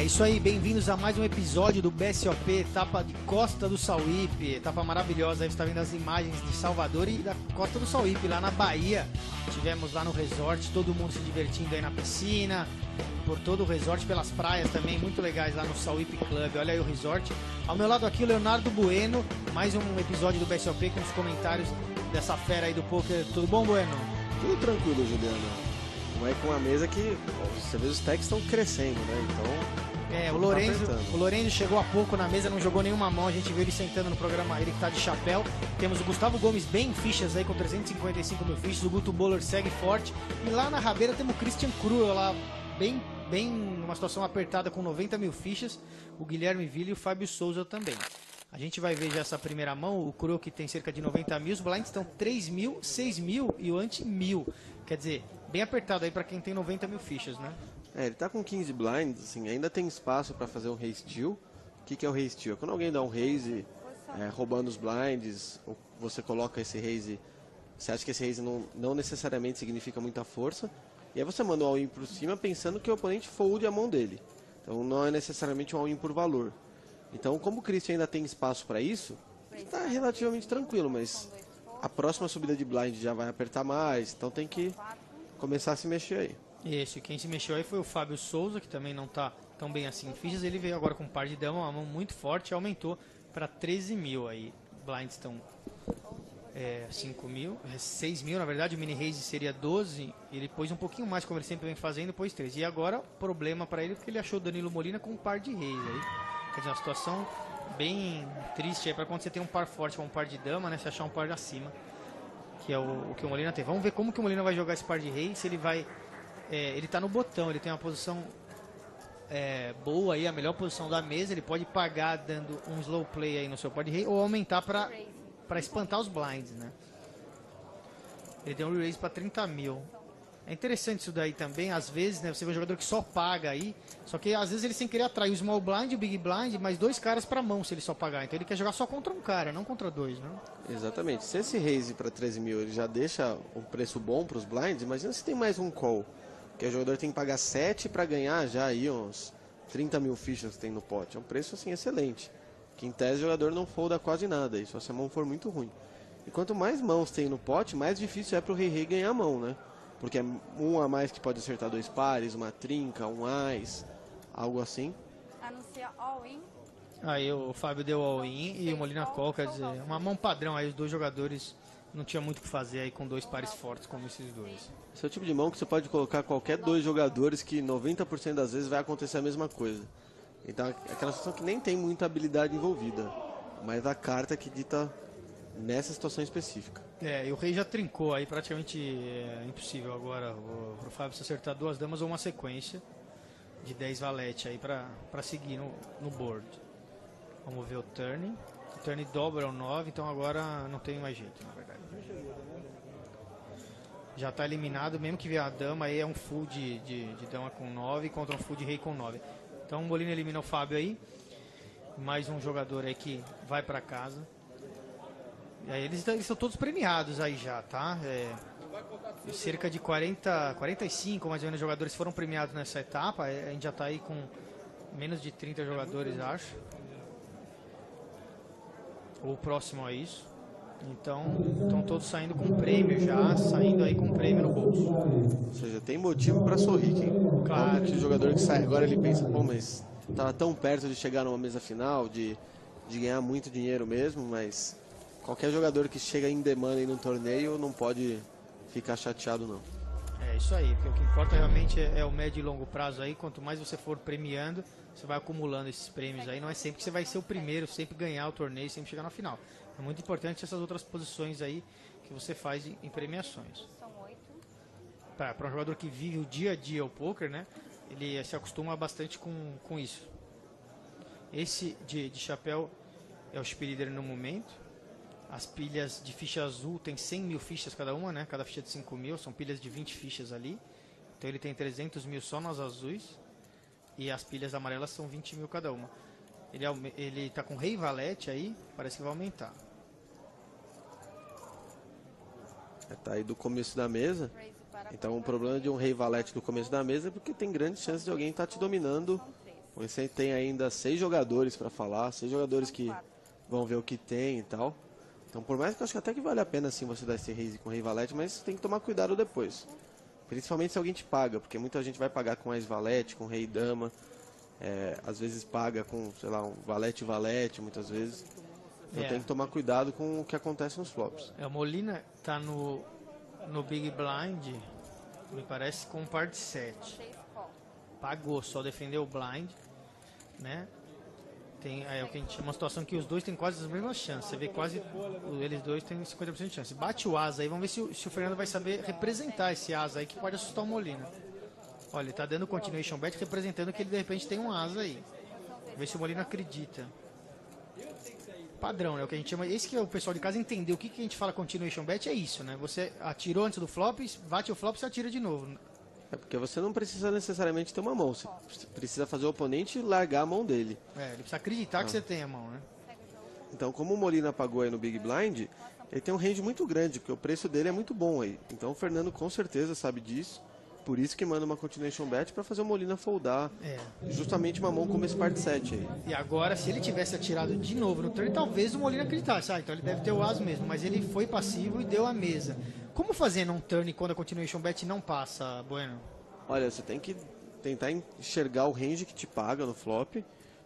É isso aí, bem-vindos a mais um episódio do BSOP, etapa de Costa do Sauípe, etapa maravilhosa. Aí você está vendo as imagens de Salvador e da Costa do Sauípe, lá na Bahia. Tivemos lá no resort, todo mundo se divertindo aí na piscina, por todo o resort, pelas praias também, muito legais lá no Sauípe Club. Olha aí o resort. Ao meu lado aqui o Leonardo Bueno, mais um episódio do BSOP com os comentários dessa fera aí do poker. Tudo bom, Bueno? Tudo tranquilo, Juliano. Não é com a mesa que você vê os techs estão crescendo, né? Então... o Lorenzo chegou há pouco na mesa, não jogou nenhuma mão, a gente viu ele sentando no programa, ele que tá de chapéu. Temos o Gustavo Gomes bem em fichas aí, com 355 mil fichas, o Guto Boller segue forte. E lá na rabeira temos o Christian Cruel, lá bem numa situação apertada com 90 mil fichas, o Guilherme Villa e o Fábio Souza também. A gente vai ver já essa primeira mão, o Cruel que tem cerca de 90 mil, os blinds estão 3 mil, 6 mil e o ante 1000. Quer dizer, bem apertado aí para quem tem 90 mil fichas, né? Ele tá com 15 blinds, assim, ainda tem espaço para fazer um raise steal. O que é o raise steal? É quando alguém dá um raise roubando os blinds, ou você coloca esse raise, você acha que esse raise não necessariamente significa muita força, e aí você manda um all-in por cima pensando que o oponente fold a mão dele. Então não é necessariamente um all-in por valor. Então, como o Christian ainda tem espaço para isso, está relativamente tranquilo, mas a próxima subida de blind já vai apertar mais, então tem que começar a se mexer aí. Isso, quem se mexeu aí foi o Fábio Souza, que também não está tão bem assim em fichas. Ele veio agora com um par de dama, uma mão muito forte, e aumentou para 13 mil aí. Blinds estão 5 mil, 6 mil na verdade, o mini raise seria 12. Ele pôs um pouquinho mais, como ele sempre vem fazendo, pôs 13. E agora, problema para ele, porque ele achou o Danilo Molina com um par de raise aí. Quer dizer, uma situação bem triste aí para quando você tem um par forte com um par de dama, né? Você achar um par acima, que é o que o Molina tem. Vamos ver como que o Molina vai jogar esse par de raise, se ele vai... ele está no botão, ele tem uma posição boa aí, a melhor posição da mesa. Ele pode pagar dando um slow play aí no seu par de rei ou aumentar para espantar os blinds, né? Ele deu um raise para 30 mil. É interessante isso daí também, às vezes, né? Você vê um jogador que só paga aí, só que às vezes ele sem querer atrai o small blind, o big blind, mais dois caras para mão se ele só pagar. Então ele quer jogar só contra um cara, não contra dois, né? Exatamente. Se esse raise para 13 mil ele já deixa um preço bom para os blinds, imagina se tem mais um call. Que o jogador tem que pagar 7 para ganhar já aí uns 30 mil fichas que tem no pote. É um preço assim excelente. Que em tese o jogador não folda quase nada, e só se a mão for muito ruim. E quanto mais mãos tem no pote, mais difícil é para o rei ganhar a mão, né? Porque é um a mais que pode acertar dois pares, uma trinca, um ás, algo assim. Anuncia all-in. Aí o Fábio deu all-in e o Molina call, quer dizer, uma mão padrão aí, os dois jogadores não tinha muito o que fazer aí com dois pares fortes como esses dois. Esse é o tipo de mão que você pode colocar qualquer dois jogadores que 90% das vezes vai acontecer a mesma coisa. Então é aquela situação que nem tem muita habilidade envolvida, mas a carta que dita nessa situação específica. E o rei já trincou aí, praticamente impossível agora pro Fábio se acertar duas damas ou uma sequência de 10 valete aí pra seguir no board. Vamos ver o turn. O turn dobra o 9, então agora não tem mais jeito, na verdade. Já está eliminado, mesmo que vier a dama, aí é um full de dama com 9 contra um full de rei com 9. Então o Molina elimina o Fábio aí. Mais um jogador aí que vai para casa. E aí eles estão todos premiados aí já, tá? Cerca de 45 mais ou menos jogadores foram premiados nessa etapa. A gente já está aí com menos de 30 jogadores, acho. Ou próximo a isso. Então, estão todos saindo com prêmio já, saindo aí com prêmio no bolso. Ou seja, tem motivo para sorrir, claro. Que o jogador que sai agora, ele pensa, pô, mas estava tão perto de chegar numa mesa final, de ganhar muito dinheiro mesmo, mas qualquer jogador que chega em demanda aí no torneio não pode ficar chateado, não. É isso aí, porque o que importa realmente é o médio e longo prazo aí. Quanto mais você for premiando, você vai acumulando esses prêmios aí. Não é sempre que você vai ser o primeiro, sempre ganhar o torneio, sempre chegar na final. É muito importante essas outras posições aí que você faz em premiações. São 8. Para um jogador que vive o dia a dia o poker, né? Ele se acostuma bastante com isso. Esse de chapéu é o speed no momento. As pilhas de ficha azul tem 100 mil fichas cada uma, né? Cada ficha de 5 mil, são pilhas de 20 fichas ali. Então ele tem 300 mil só nas azuis. E as pilhas amarelas são 20 mil cada uma. Ele tá com rei valete aí, parece que vai aumentar. Tá aí do começo da mesa. Então o problema de um rei valete do começo da mesa é porque tem grande chance de alguém estar te dominando Você tem ainda 6 jogadores para falar, 6 jogadores que vão ver o que tem e tal. Então, por mais que eu acho que até que vale a pena sim você dar esse raise com rei valete, mas tem que tomar cuidado depois. Principalmente se alguém te paga, porque muita gente vai pagar com as valete, com rei e dama. Às vezes paga com, sei lá, um valete e valete, muitas vezes. Então tem que tomar cuidado com o que acontece nos flops. O Molina tá no Big Blind, me parece, com um par de 7. Pagou, só defendeu o blind, né? É o que a gente chama uma situação que os dois têm quase as mesmas chances. Você vê quase eles dois têm 50% de chance. Bate o asa aí, vamos ver se o Fernando vai saber representar esse asa aí que pode assustar o Molina. Olha, ele tá dando continuation bet representando que ele de repente tem um asa aí. Vamos ver se o Molina acredita. Padrão, né? O que a gente chama. Esse que é o pessoal de casa entender o que a gente fala continuation bet é isso, né? Você atirou antes do flop, bate o flop, você atira de novo. É porque você não precisa necessariamente ter uma mão, você precisa fazer o oponente largar a mão dele. Ele precisa acreditar que você tem a mão, né? Então, como o Molina pagou aí no Big Blind, ele tem um range muito grande, porque o preço dele é muito bom aí. Então o Fernando com certeza sabe disso, por isso que manda uma continuation bet para fazer o Molina foldar justamente uma mão como esse par de 7 aí. E agora, se ele tivesse atirado de novo no turn, talvez o Molina acreditasse. Então ele deve ter o as mesmo, mas ele foi passivo e deu a mesa. Como fazer num turn quando a continuation bet não passa, Bueno? Olha, você tem que tentar enxergar o range que te paga no flop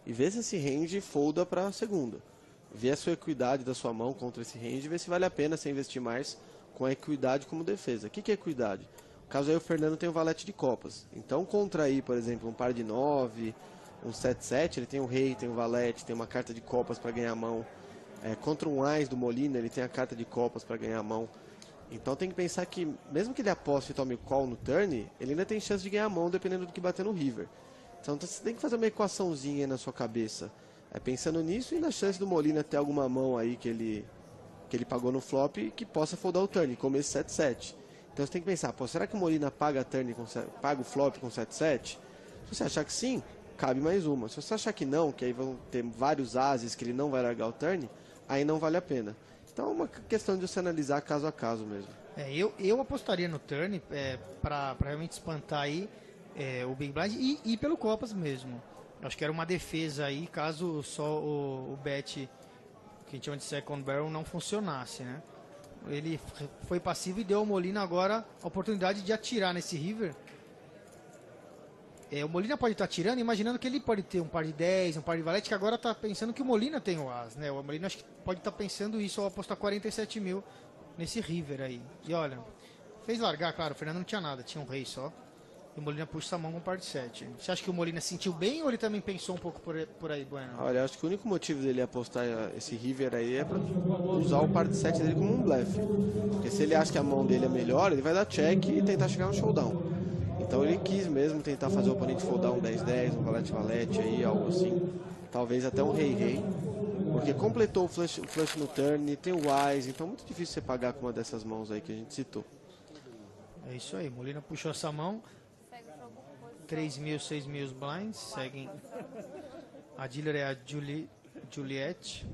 e ver se esse range folda para a segunda. Ver a sua equidade da sua mão contra esse range e ver se vale a pena você investir mais com a equidade como defesa. O que é equidade? No caso aí o Fernando tem um valete de copas. Então contra aí, por exemplo, um par de 9, um 7-7, ele tem o rei, tem o valete, tem uma carta de copas para ganhar a mão. Contra um Ás do Molina, ele tem a carta de copas para ganhar a mão. Então tem que pensar que, mesmo que ele aposte e tome call no turn, ele ainda tem chance de ganhar a mão dependendo do que bater no river. Então você tem que fazer uma equaçãozinha aí na sua cabeça, pensando nisso e na chance do Molina ter alguma mão aí que ele pagou no flop e que possa foldar o turn, como esse 7-7. Então você tem que pensar, será que o Molina paga o flop com 7-7? Se você achar que sim, cabe mais uma. Se você achar que não, que aí vão ter vários ases que ele não vai largar o turn, aí não vale a pena. Então é uma questão de você analisar caso a caso mesmo. Eu apostaria no turn para realmente espantar aí o Big Blind e pelo Copas mesmo. Acho que era uma defesa aí caso só o bet, que a gente chama de second barrel, não funcionasse, né? Ele foi passivo e deu ao Molina agora a oportunidade de atirar nesse river. O Molina pode estar tirando, imaginando que ele pode ter um par de 10, um par de valete, que agora está pensando que o Molina tem o as, né? O Molina acho que pode estar pensando isso ao apostar 47 mil nesse river aí. E olha, fez largar, claro, o Fernando não tinha nada, tinha um rei só. E o Molina puxa essa mão com um par de 7. Você acha que o Molina sentiu bem ou ele também pensou um pouco por aí, Bueno? Olha, acho que o único motivo dele apostar esse river aí é para usar o par de 7 dele como um blefe. Porque se ele acha que a mão dele é melhor, ele vai dar check e tentar chegar no showdown. Então ele quis mesmo tentar fazer o oponente foldar um 10-10, um valete-valete aí, algo assim. Talvez até um rei-rei. Porque completou o flush no turn, tem o wise, então é muito difícil você pagar com uma dessas mãos aí que a gente citou. É isso aí, Molina puxou essa mão. 3 mil, 6 mil os blinds, seguem. A dealer é a Juliette.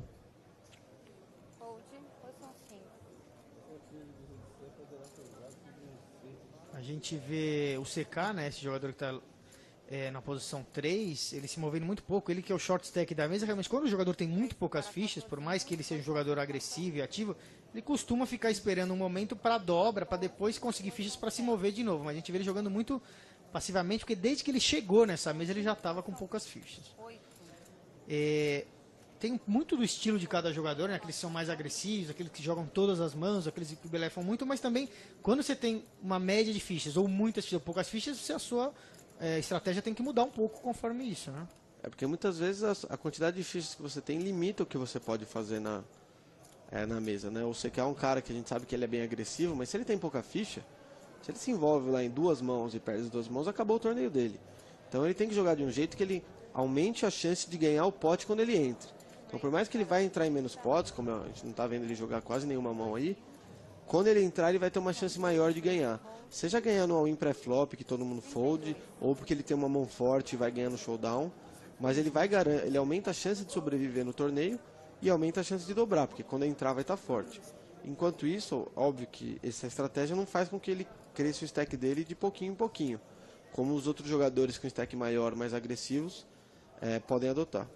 A gente vê o CK, né, esse jogador que está na posição 3, ele se movendo muito pouco, ele que é o short stack da mesa, realmente quando o jogador tem muito poucas fichas, por mais que ele seja um jogador agressivo e ativo, ele costuma ficar esperando um momento para dobra, para depois conseguir fichas para se mover de novo, mas a gente vê ele jogando muito passivamente, porque desde que ele chegou nessa mesa ele já estava com poucas fichas. Tem muito do estilo de cada jogador, né? Aqueles que são mais agressivos, aqueles que jogam todas as mãos, aqueles que belefam muito, mas também quando você tem uma média de fichas, ou muitas fichas, ou poucas fichas, a sua estratégia tem que mudar um pouco conforme isso, né? Porque muitas vezes a quantidade de fichas que você tem limita o que você pode fazer na mesa, né? Ou você quer um cara que a gente sabe que ele é bem agressivo, mas se ele tem pouca ficha, se ele se envolve lá em 2 mãos e perde as 2 mãos, acabou o torneio dele. Então ele tem que jogar de um jeito que ele aumente a chance de ganhar o pote quando ele entra. Então por mais que ele vai entrar em menos potes, como a gente não está vendo ele jogar quase nenhuma mão aí, quando ele entrar ele vai ter uma chance maior de ganhar. Seja ganhando um all-in pré-flop, que todo mundo fold, ou porque ele tem uma mão forte e vai ganhar no showdown, mas ele aumenta a chance de sobreviver no torneio e aumenta a chance de dobrar, porque quando entrar vai estar forte. Enquanto isso, óbvio que essa estratégia não faz com que ele cresça o stack dele de pouquinho em pouquinho. Como os outros jogadores com stack maior, mais agressivos, podem adotar.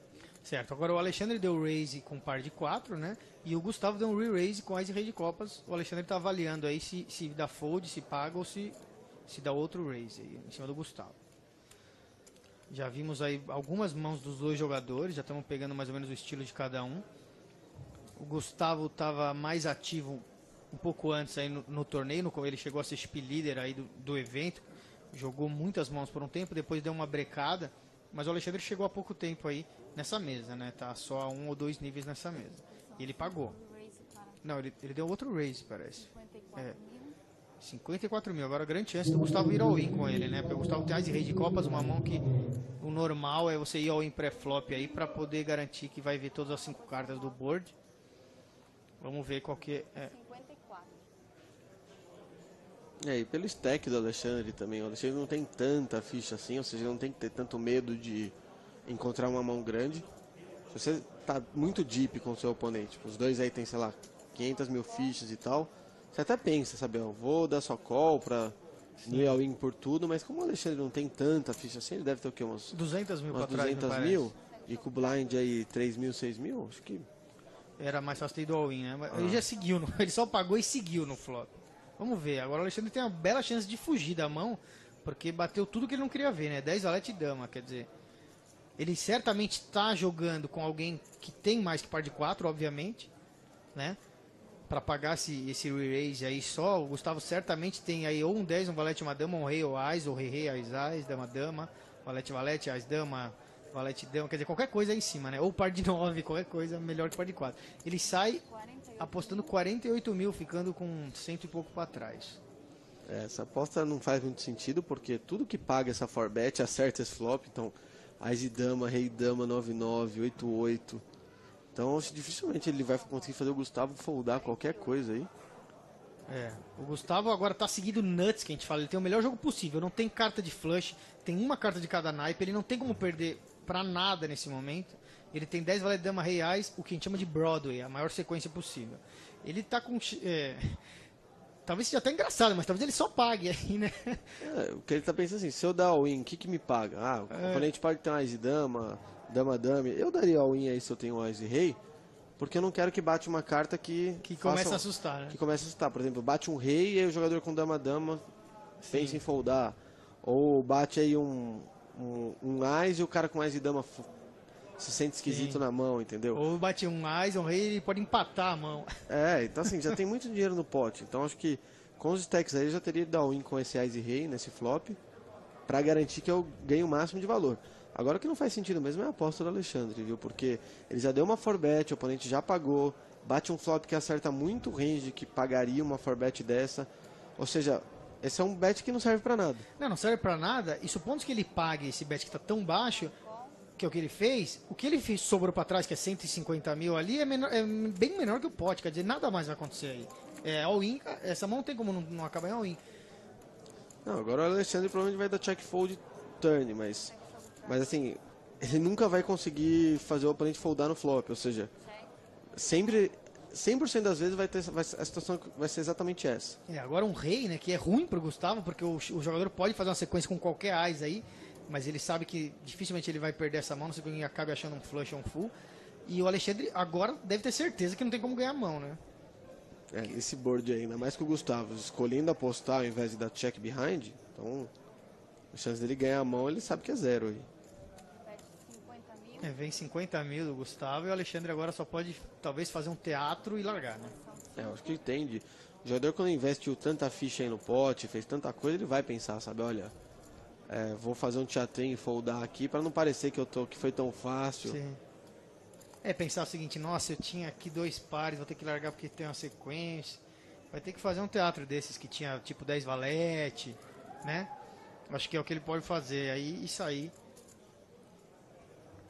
Certo, agora o Alexandre deu raise com par de 4, né? E o Gustavo deu um re-raise com Ás e Rei de Copas. O Alexandre tá avaliando aí se dá fold, se paga ou se dá outro raise aí, em cima do Gustavo. Já vimos aí algumas mãos dos dois jogadores, já estamos pegando mais ou menos o estilo de cada um. O Gustavo estava mais ativo um pouco antes aí no torneio, ele chegou a ser chip leader aí do evento, jogou muitas mãos por um tempo, depois deu uma brecada, mas o Alexandre chegou há pouco tempo aí nessa mesa, né? Tá só a 1 ou 2 níveis nessa mesa. E ele pagou. Não, ele deu outro raise, parece. 54 mil. Agora, grande chance do Gustavo ir all-in com ele, né? Porque o Gustavo tem Ás e Rei de Copas, uma mão que o normal é você ir all-in pré-flop aí pra poder garantir que vai ver todas as 5 cartas do board. Vamos ver qual que é. 54. E pelo stack do Alexandre também, o Alexandre não tem tanta ficha assim, ou seja, não tem que ter tanto medo de encontrar uma mão grande. Se você tá muito deep com o seu oponente, tipo, os dois aí tem, sei lá, 500 mil fichas e tal, você até pensa, sabe, ó, vou dar só call pra ir all-in por tudo, mas como o Alexandre não tem tanta ficha assim, ele deve ter o quê? 200 mil umas pra trás, 200 mil? E com o blind aí 3 mil, 6 mil, acho que... Era mais fácil ter ido all-in, né? Mas ele já seguiu, ele só pagou e seguiu no flop. Vamos ver, agora o Alexandre tem uma bela chance de fugir da mão, porque bateu tudo que ele não queria ver, né? 10 valete e dama, quer dizer... Ele certamente está jogando com alguém que tem mais que par de 4, obviamente, né? Para pagar esse re-raise aí só, o Gustavo certamente tem aí ou um 10, um valete, uma dama, um rei ou ás, ou rei, ás, ás, dama, dama, valete, valete, ás, dama, valete, dama, quer dizer, qualquer coisa aí em cima, né? Ou par de 9, qualquer coisa melhor que par de 4. Ele sai apostando 48 mil, ficando com 100 e pouco para trás. Essa aposta não faz muito sentido, porque tudo que paga essa 4bet acerta esse flop, então... Ás e dama, rei dama, 9-9, 8-8. Então dificilmente ele vai conseguir fazer o Gustavo foldar qualquer coisa aí. O Gustavo agora tá seguindo nuts, que a gente fala. Ele tem o melhor jogo possível. Não tem carta de flush, tem uma carta de cada naipe. Ele não tem como perder pra nada nesse momento. Ele tem 10 valete dama, rei, ás, o que a gente chama de Broadway, a maior sequência possível. Ele tá com... Talvez seja até engraçado, mas talvez ele só pague aí, né? O que ele tá pensando assim, se eu dar all-in, o que me paga? O oponente pode ter um ás e dama, dama, dama. Eu daria all-in aí se eu tenho um ás e rei, porque eu não quero que bate uma carta que começa a assustar, né? Que começa a assustar. Por exemplo, bate um rei e aí o jogador com dama, dama pensa em foldar. Ou bate aí um ás e o cara com ás e dama se sente esquisito na mão, entendeu? Ou bate um ás, um rei, ele pode empatar a mão. Então assim, já tem muito dinheiro no pote. Então acho que com os stacks aí eu já teria de dar win com esse ás e rei nesse flop pra garantir que eu ganho o máximo de valor. Agora o que não faz sentido mesmo é a aposta do Alexandre, viu? Porque ele já deu uma 4bet, o oponente já pagou, bate um flop que acerta muito range que pagaria uma 4bet dessa. Ou seja, esse é um bet que não serve pra nada. Não serve pra nada. E supondo que ele pague esse bet que tá tão baixo, que é o que ele fez, o que ele fez sobrou para trás, que é 150 mil ali, é bem menor que o pote, quer dizer, nada mais vai acontecer aí. All-in, essa mão não tem como não acabar em all-in. Não, agora o Alexandre provavelmente vai dar check fold turn, mas assim, ele nunca vai conseguir fazer o oponente foldar no flop, ou seja, sempre 100% das vezes a situação vai ser exatamente essa. Agora um rei, né, que é ruim pro Gustavo, porque o jogador pode fazer uma sequência com qualquer ás aí, mas ele sabe que dificilmente ele vai perder essa mão, não sei que ele acabe achando um flush ou um full. E o Alexandre agora deve ter certeza que não tem como ganhar a mão, né? Esse board aí, ainda mais que o Gustavo escolhendo apostar ao invés de dar check behind, então a chance dele ganhar a mão ele sabe que é zero aí. Vem 50 mil do Gustavo e o Alexandre agora só pode talvez fazer um teatro e largar, né? Eu acho que entende. O jogador quando investiu tanta ficha aí no pote, fez tanta coisa, ele vai pensar, sabe, olha... vou fazer um teatrinho e foldar aqui para não parecer que foi tão fácil. Sim. Pensar o seguinte, nossa, eu tinha aqui 2 pares, vou ter que largar porque tem uma sequência. Vai ter que fazer um teatro desses que tinha tipo 10 valete, né? Acho que é o que ele pode fazer aí e sair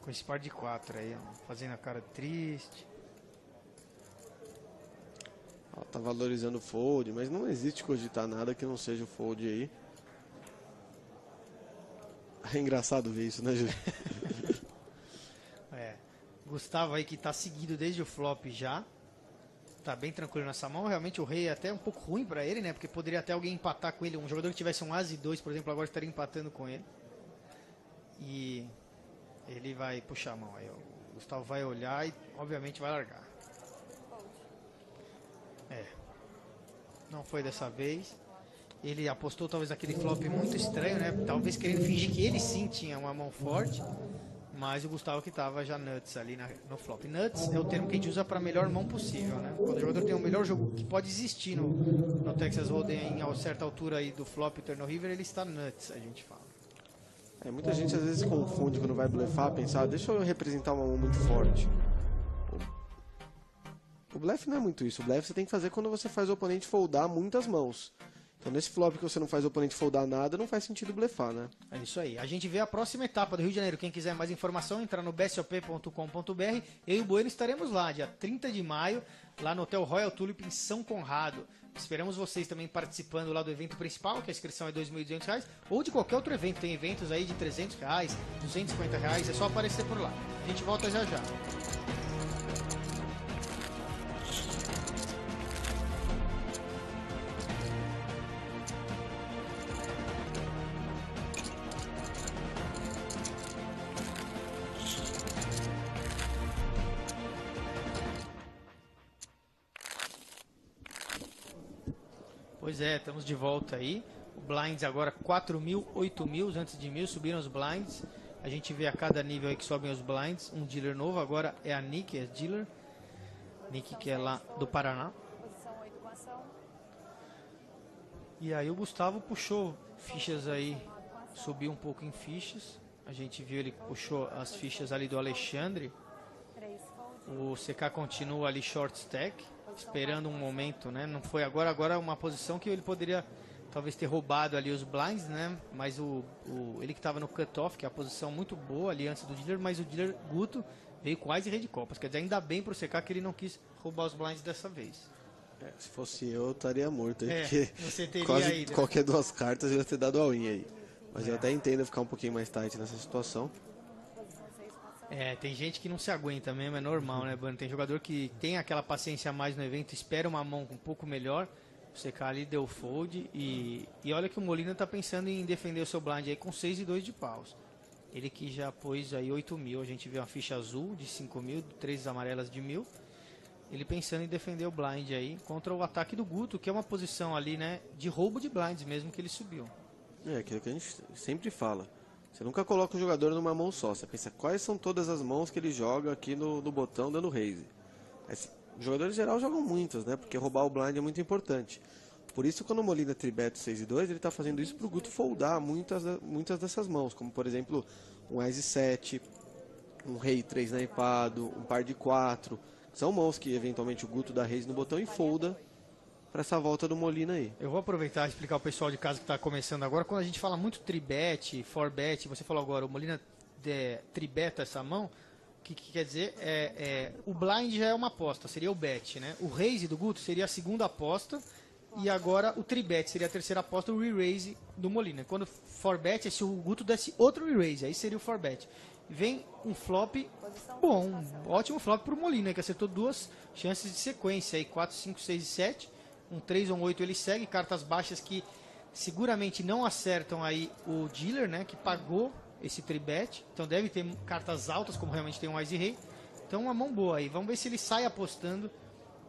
com esse par de 4 aí, ó, fazendo a cara triste. Tá valorizando o fold, mas não existe cogitar nada que não seja o fold aí. É engraçado ver isso, né, Júlio? Gustavo aí que tá seguido desde o flop já. Tá bem tranquilo nessa mão. Realmente o rei é até um pouco ruim pra ele, né? Porque poderia até alguém empatar com ele. Um jogador que tivesse um as e 2, por exemplo, agora estaria empatando com ele. E Ele vai puxar a mão aí. O Gustavo vai olhar e, obviamente, vai largar. Não foi dessa vez. Ele apostou talvez naquele flop muito estranho, né? Talvez querendo fingir que ele sim tinha uma mão forte. Mas o Gustavo que tava já nuts ali no flop. Nuts é o termo que a gente usa para a melhor mão possível, né? Quando o jogador tem o melhor jogo que pode existir no Texas Hold'em em certa altura aí do flop e turn river, ele está nuts, a gente fala. Muita gente às vezes confunde quando vai blefar, pensar, deixa eu representar uma mão muito forte. O blefe não é muito isso. O blefe você tem que fazer quando você faz o oponente foldar muitas mãos. Então nesse flop que você não faz o oponente foldar nada, não faz sentido blefar, né? É isso aí. A gente vê a próxima etapa do Rio de Janeiro. Quem quiser mais informação, entrar no bsop.com.br. Eu e o Bueno estaremos lá, dia 30 de maio, lá no Hotel Royal Tulip em São Conrado. Esperamos vocês também participando lá do evento principal, que a inscrição é R$ 2.200, ou de qualquer outro evento. Tem eventos aí de R$ 300, R$ 250, é só aparecer por lá. A gente volta já já. Pois é, estamos de volta aí. O blinds agora 4.000, 8.000, antes de 1.000 subiram os blinds. A gente vê a cada nível aí que sobem os blinds. Um dealer novo, agora é a Nick, é dealer. Nick que é lá do Paraná. E aí o Gustavo puxou fichas aí, subiu um pouco em fichas. A gente viu ele puxou as fichas ali do Alexandre. O CK continua ali short stack, esperando um momento, né? Não foi agora uma posição que ele poderia talvez ter roubado ali os blinds, né? Mas ele que estava no cutoff, que é a posição muito boa ali antes do dealer, mas o dealer Guto veio quase rei de copas. Quer dizer, ainda bem pro CK que ele não quis roubar os blinds dessa vez. Se fosse eu estaria morto aí, porque você teria quase aí, né? qualquer duas cartas eu ia ter dado all-in aí. Mas eu até entendo ficar um pouquinho mais tight nessa situação. Tem gente que não se aguenta mesmo, é normal, né, Bano? Tem jogador que tem aquela paciência a mais no evento, espera uma mão um pouco melhor. O CK ali deu fold e olha que o Molina tá pensando em defender o seu blind aí com 6 e 2 de paus. Ele que já pôs aí 8.000, a gente vê uma ficha azul de 5.000, 3 amarelas de 1.000. Ele pensando em defender o blind aí contra o ataque do Guto, que é uma posição ali, né, de roubo de blinds mesmo que ele subiu. Aquilo que a gente sempre fala. Você nunca coloca o jogador numa mão só. Você pensa quais são todas as mãos que ele joga aqui no botão dando raise. Os jogadores em geral jogam muitas, né? Porque roubar o blind é muito importante. Por isso, quando o Molina tribeta 6 e 2, ele está fazendo isso para o Guto foldar muitas dessas mãos. Como, por exemplo, um Ace 7, um Rei 3 naipado, um par de 4. São mãos que, eventualmente, o Guto dá raise no botão e folda para essa volta do Molina aí. Eu vou aproveitar e explicar ao pessoal de casa que está começando agora. Quando a gente fala muito tribet, forbet, você falou agora, o Molina tribeta essa mão, o que quer dizer? O blind já é uma aposta, seria o bet, né? O raise do Guto seria a segunda aposta e agora o tribet seria a terceira aposta, o re-raise do Molina. Quando forbet é se o Guto desse outro re-raise, aí seria o forbet. Vem um flop bom, um ótimo flop para o Molina, que acertou 2 chances de sequência, aí 4, 5, 6 e 7. Um 3 ou um 8 ele segue, cartas baixas que seguramente não acertam aí o dealer, né, que pagou esse tribet. Então deve ter cartas altas, como realmente tem um Ace Rei. Então uma mão boa aí. Vamos ver se ele sai apostando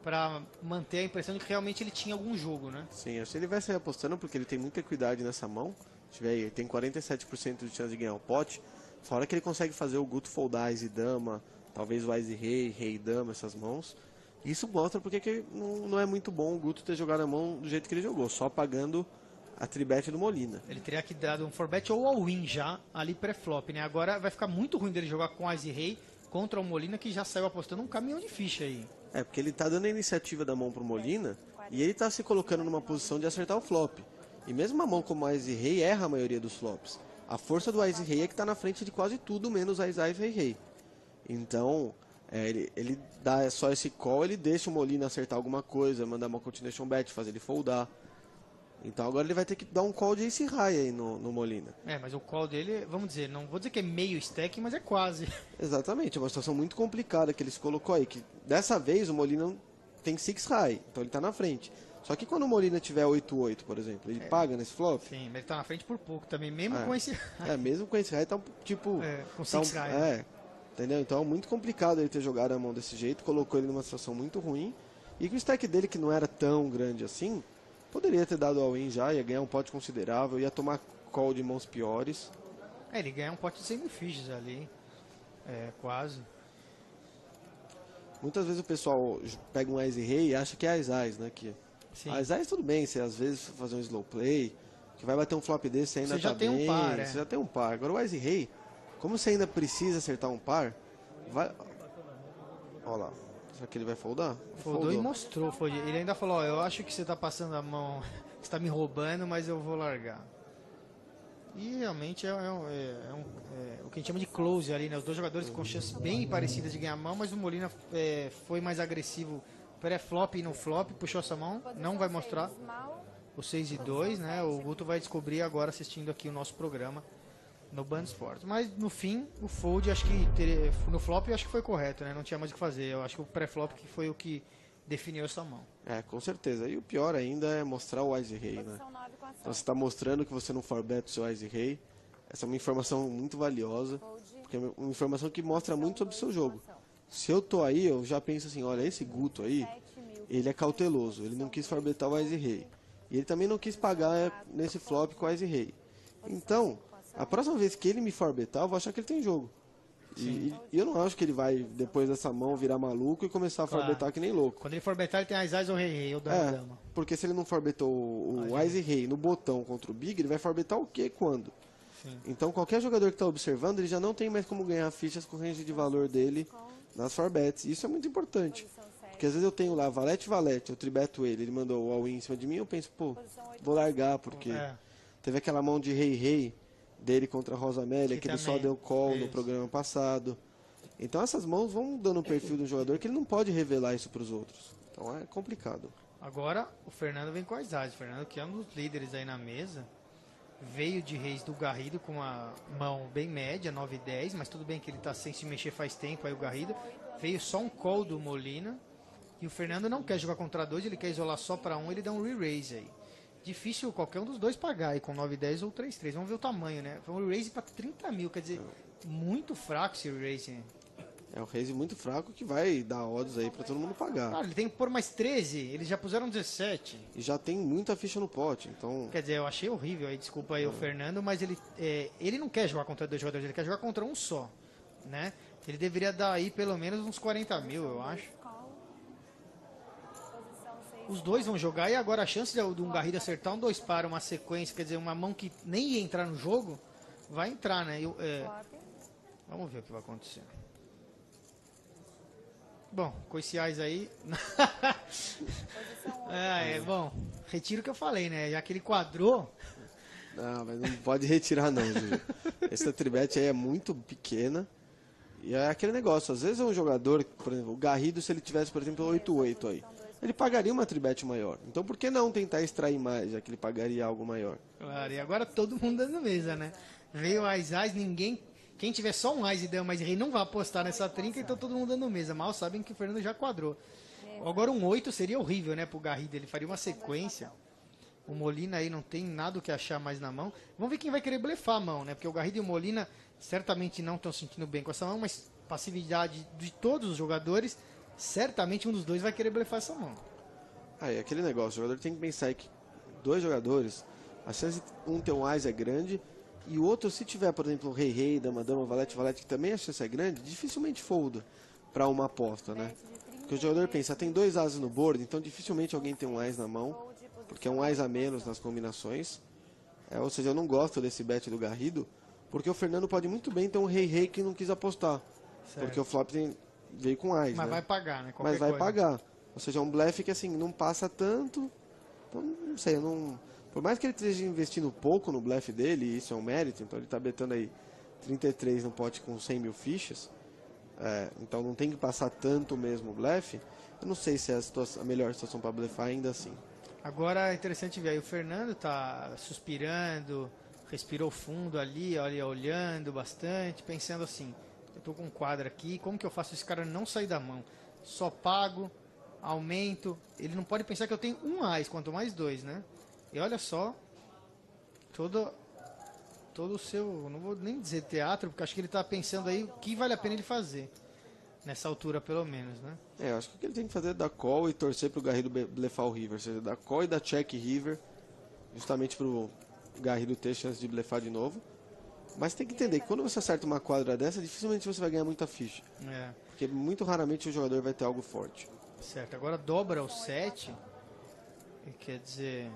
para manter a impressão de que realmente ele tinha algum jogo, né? Sim, acho que ele vai sair apostando porque ele tem muita equidade nessa mão. Deixa eu ver aí, ele tem 47% de chance de ganhar o pote. Fora que ele consegue fazer o Guto foldar Ace Dama, talvez o Ace Rei, Rei Dama, essas mãos. Isso mostra porque que não é muito bom o Guto ter jogado a mão do jeito que ele jogou, só pagando a tribet do Molina. Ele teria que dar um forbet ou all-in já ali pré-flop, né? Agora vai ficar muito ruim dele jogar com Ace Rei contra o Molina, que já saiu apostando um caminhão de ficha aí. Porque ele tá dando a iniciativa da mão pro Molina e ele tá se colocando numa posição de acertar o flop. E mesmo uma mão como a Ace Rei erra a maioria dos flops. A força do Ace Rei é que tá na frente de quase tudo, menos a Ace Rei. Então, ele dá só esse call, ele deixa o Molina acertar alguma coisa, mandar uma continuation bet, fazer ele foldar. Então agora ele vai ter que dar um call de Ace High aí no Molina. Mas o call dele, vamos dizer, não vou dizer que é meio stack, mas é quase. Exatamente, é uma situação muito complicada que ele se colocou aí, que dessa vez o Molina tem 6 high, então ele tá na frente. Só que quando o Molina tiver 8-8, por exemplo, ele paga nesse flop? Sim, mas ele tá na frente por pouco também, mesmo com esse... Mesmo com esse raio, tá tipo... com tá 6 raio. Entendeu? Então é muito complicado ele ter jogado a mão desse jeito, colocou ele numa situação muito ruim. E que o stack dele, que não era tão grande assim, poderia ter dado all-in já, ia ganhar um pote considerável, ia tomar call de mãos piores. Ele ganha um pote de 100 mil fichas ali, quase. Muitas vezes o pessoal pega um Ice Rei e acha que é As, né? Que Sim. As tudo bem, você às vezes fazer um slow play, que vai bater um flop desse, você ainda Você já tá tem bem, um par, você já tem um par. Agora o Ice Rei, como você ainda precisa acertar um par, vai... Olha lá, será que ele vai foldar? Foldou e mostrou. Ele ainda falou, ó, eu acho que você tá passando a mão, você tá me roubando, mas eu vou largar. E realmente é o que a gente chama de close ali, né? Os dois jogadores com chances bem parecidas de ganhar a mão, mas o Molina foi mais agressivo pré-flop e no flop, puxou essa mão, não vai mostrar o 6 e 2, né? O Guto vai descobrir agora assistindo aqui o nosso programa no Band Sports. Mas no fim, o fold, acho que no flop, eu acho que foi correto, né? Não tinha mais o que fazer. Eu acho que o pré-flop que foi o que definiu essa mão. Com certeza. E o pior ainda é mostrar o Ice Rei, né? Então você está mostrando que você não forbet o seu Ice Rei. Essa é uma informação muito valiosa, porque é uma informação que mostra muito sobre o seu jogo. Se eu tô aí, eu já penso assim, olha, esse Guto aí, ele é cauteloso, ele não quis forbetar o Ice Rei. E ele também não quis pagar nesse flop com o Ice Rei. Então, a próxima vez que ele me forbetar, eu vou achar que ele tem jogo. E eu não acho que ele vai, depois dessa mão, virar maluco e começar a forbetar que nem louco. Quando ele forbetar, ele tem As ou Rei, ou Dama. Porque se ele não forbetou o Ice Rei no botão contra o Big, ele vai forbetar o quê quando? Sim. Então qualquer jogador que está observando, ele já não tem mais como ganhar fichas com o range de valor dele nas forbets. Isso é muito importante. Porque às vezes eu tenho lá valete, eu tribeto ele mandou o all-in em cima de mim, eu penso, pô, vou largar, porque teve aquela mão de rei dele contra a Rosa Amélia, que ele só deu call no programa passado. Então essas mãos vão dando um perfil do jogador que ele não pode revelar isso para os outros. Então é complicado. Agora o Fernando vem com as As. O Fernando, que é um dos líderes aí na mesa, veio de reis do Garrido com uma mão bem média, 9 e 10, mas tudo bem que ele está sem se mexer faz tempo, aí o Garrido. Veio só um call do Molina, e o Fernando não quer jogar contra 2, ele quer isolar só para 1, ele dá um re-raise aí. Difícil qualquer um dos dois pagar aí com 9 e 10 ou 3 3. Vamos ver o tamanho, né? Foi um re-raise para 30 mil, quer dizer, muito fraco esse re-raise, né? É um raise muito fraco que vai dar odds aí para todo mundo pagar. Claro, ele tem que pôr mais 13, eles já puseram 17. E já tem muita ficha no pote, então... Quer dizer, eu achei horrível aí, desculpa aí o Fernando, mas ele não quer jogar contra 2 jogadores, ele quer jogar contra um só, né? Ele deveria dar aí pelo menos uns 40 mil, eu acho. Os dois vão jogar e agora a chance de um Garrido acertar um 2 para uma sequência, quer dizer, uma mão que nem ia entrar no jogo, vai entrar, né? Vamos ver o que vai acontecer. Bom, com esse Ais aí... bom, retiro o que eu falei, né? Já que ele quadrou... Não, mas não pode retirar não, Júlio. Essa tribet aí é muito pequena. E é aquele negócio, às vezes é um jogador, por exemplo, o Garrido, se ele tivesse, por exemplo, 8-8 aí, ele pagaria uma tribet maior. Então por que não tentar extrair mais, já que ele pagaria algo maior? Claro, e agora todo mundo dando mesa, né? Veio Ais, ninguém... Quem tiver só um Ais e Dama, mas Rei não vai apostar nessa trinca, então todo mundo dando mesa. Mal sabem que o Fernando já quadrou. Agora um 8 seria horrível, né, pro Garrido. Ele faria uma sequência. O Molina aí não tem nada o que achar mais na mão. Vamos ver quem vai querer blefar a mão, né? Porque o Garrido e o Molina certamente não estão sentindo bem com essa mão, mas passividade de todos os jogadores, certamente um dos dois vai querer blefar essa mão. É aquele negócio, o jogador tem que pensar que dois jogadores, a chance de um ter um Ais é grande, e o outro, se tiver, por exemplo, Rei, Dama, Valete, que também a chance é grande, dificilmente folda para uma aposta, né? Porque o jogador pensa, tem 2 ases no board, então dificilmente alguém tem um Ais na mão, porque é um Ais a menos nas combinações. Ou seja, eu não gosto desse bet do Garrido, porque o Fernando pode muito bem ter um Rei que não quis apostar. Certo. Porque o flop veio com Ais, mas né? Vai pagar, né? Mas vai pagar. Ou seja, é um blefe que assim, não passa tanto. Então, não sei, eu não... Por mais que ele esteja investindo pouco no blefe dele, e isso é um mérito, então ele está betando aí 33 no pote com 100 mil fichas, então não tem que passar tanto mesmo o blefe, eu não sei se é a melhor situação para blefar ainda assim. Agora é interessante ver aí, o Fernando tá suspirando, respirou fundo ali, olhando bastante, pensando assim, eu tô com um quadro aqui, como que eu faço esse cara não sair da mão? Só pago, aumento. Ele não pode pensar que eu tenho um ás, quanto mais dois, né? E olha só, todo o seu, não vou nem dizer teatro, porque acho que ele está pensando aí o que vale a pena ele fazer. Nessa altura, pelo menos, né? Eu acho que o que ele tem que fazer é dar call e torcer pro Garrido blefar o river. Ou seja, dar call e dar check river, justamente pro Garrido ter chance de blefar de novo. Mas tem que entender que quando você acerta uma quadra dessa, dificilmente você vai ganhar muita ficha. Porque muito raramente o jogador vai ter algo forte. Certo, agora dobra o 7. Quer dizer,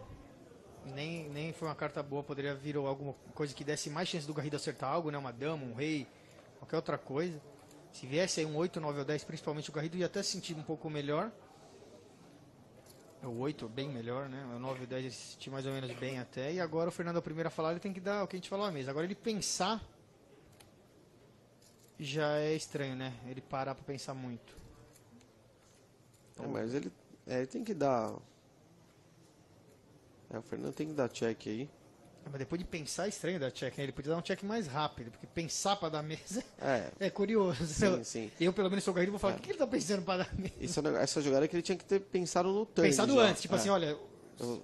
nem foi uma carta boa, poderia vir alguma coisa que desse mais chance do Garrido acertar algo, né? Uma dama, um rei, qualquer outra coisa. Se viesse aí um 8, 9 ou 10, principalmente o Garrido ia até se sentir um pouco melhor. O 8 bem melhor, né? O 9 e o 10 ele se sentir mais ou menos bem até. E agora o Fernando, a primeira a falar, ele tem que dar o que a gente falou à mesa. Agora ele pensar já é estranho, né? Ele parar pra pensar muito. Mas ele tem que dar... o Fernando tem que dar check aí. Mas depois de pensar é estranho dar check, né? Ele podia dar um check mais rápido, porque pensar pra dar mesa é curioso. Sim. Eu, pelo menos, sou o Garrido, vou falar, o que ele tá pensando pra dar mesa? Essa jogada que ele tinha que ter pensado no turn. Pensado já. antes, tipo assim, olha,